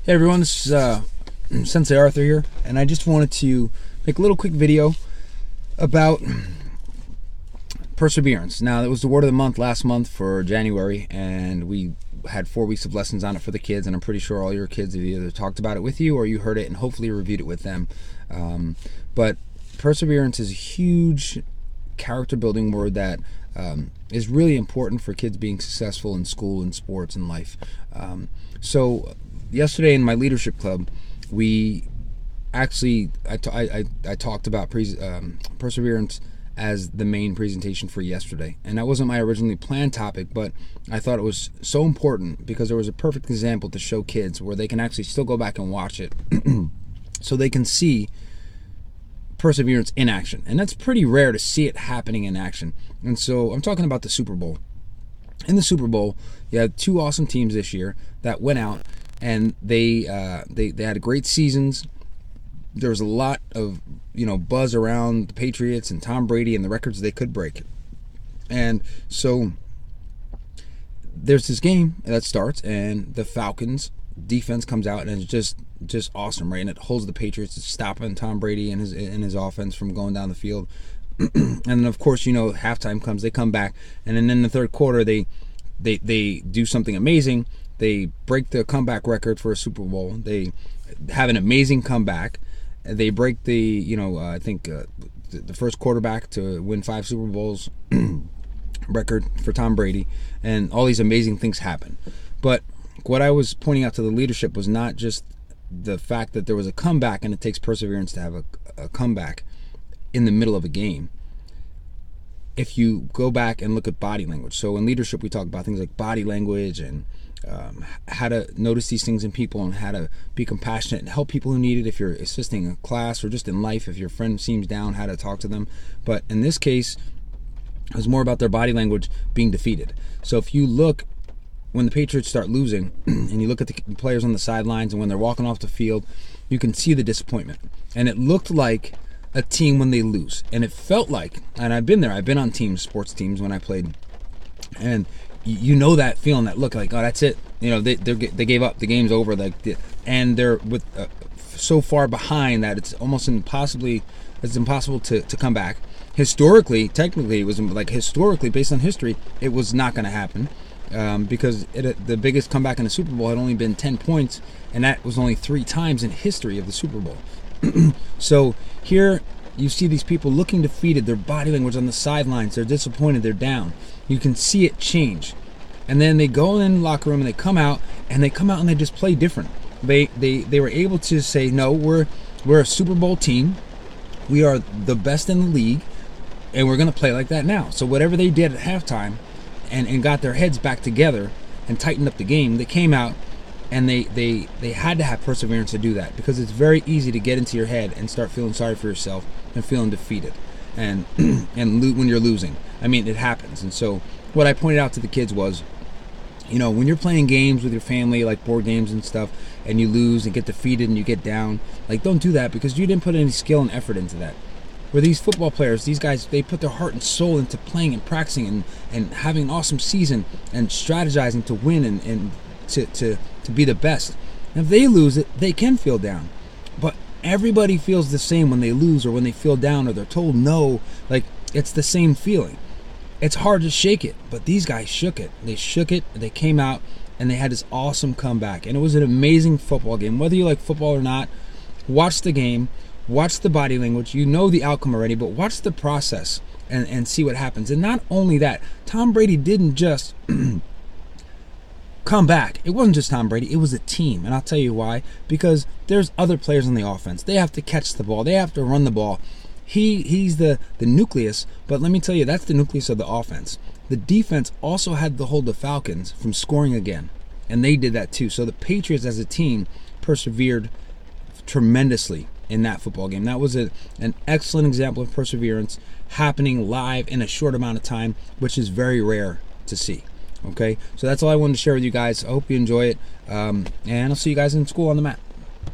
Hey everyone, this is Sensei Arthur here, and I just wanted to make a little quick video about perseverance. Now, it was the word of the month last month for January, and we had 4 weeks of lessons on it for the kids, and I'm pretty sure all your kids have either talked about it with you or you heard it and hopefully reviewed it with them. But perseverance is a huge character building word that is really important for kids being successful in school and sports and life. So yesterday in my leadership club, we actually I talked about perseverance as the main presentation for yesterday, and that wasn't my originally planned topic, but I thought it was so important because there was a perfect example to show kids where they can actually still go back and watch it so they can see perseverance in action. And that's pretty rare to see it happening in action. And so I'm talking about the Super Bowl. In the Super Bowl, you had 2 awesome teams this year that went out and they had great seasons. There was a lot of buzz around the Patriots and Tom Brady and the records they could break. And so there's this game that starts, and the Falcons defense comes out, and it's just awesome, right? And it holds the Patriots. It's stopping Tom Brady and his offense from going down the field. And then of course, halftime comes, they come back, and then in the third quarter they do something amazing. They break the comeback record for a Super Bowl. They have an amazing comeback. They break the the first quarterback to win 5 Super Bowls record for Tom Brady, and all these amazing things happen. But what I was pointing out to the leadership was not just the fact that there was a comeback, and it takes perseverance to have a comeback in the middle of a game. If you go back and look at body language, so in leadership we talk about things like body language and how to notice these things in people and how to be compassionate and help people who need it. If you're assisting a class or just in life, if your friend seems down, how to talk to them. But in this case, it was more about their body language being defeated. So if you look, when the Patriots start losing and you look at the players on the sidelines and when they're walking off the field, you can see the disappointment. And it looked like a team when they lose. And it felt like, and I've been there, I've been on teams, sports teams when I played, and you know that feeling, that look like, oh, that's it. They gave up. The game's over. And they're with so far behind that it's almost impossible to come back. Historically, technically, it was like historically based on history, it was not going to happen because the biggest comeback in the Super Bowl had only been 10 points, and that was only 3 times in history of the Super Bowl. So here you see these people looking defeated, their body language on the sidelines, they're disappointed, they're down. You can see it change. And then they go in the locker room and they come out and they just play different. They were able to say, no, we're a Super Bowl team. We are the best in the league, and we're going to play like that now. So whatever they did at halftime and got their heads back together and tightened up the game, they came out and they had to have perseverance to do that, because it's very easy to get into your head and start feeling sorry for yourself and feeling defeated and when you're losing. I mean, it happens. And so what I pointed out to the kids was, when you're playing games with your family, like board games and stuff, and you lose and get defeated and you get down, don't do that, because you didn't put any skill and effort into that. Where these football players, these guys, they put their heart and soul into playing and practicing and having an awesome season and strategizing to win and to be the best. And if they lose it, they can feel down. But everybody feels the same when they lose or when they feel down or they're told no. It's the same feeling. It's hard to shake it, but these guys shook it. They shook it, they came out, and they had this awesome comeback. And it was an amazing football game. Whether you like football or not, watch the game, watch the body language. You know the outcome already, but watch the process and see what happens. And not only that, Tom Brady didn't just come back. It wasn't just Tom Brady, it was a team. And I'll tell you why. Because there's other players on the offense. They have to catch the ball. They have to run the ball. He's the nucleus, but let me tell you, that's the nucleus of the offense. The defense also had to hold the Falcons from scoring again, and they did that too. So the Patriots as a team persevered tremendously in that football game. That was an excellent example of perseverance happening live in a short amount of time, which is very rare to see. Okay, so that's all I wanted to share with you guys. I hope you enjoy it, and I'll see you guys in school on the mat.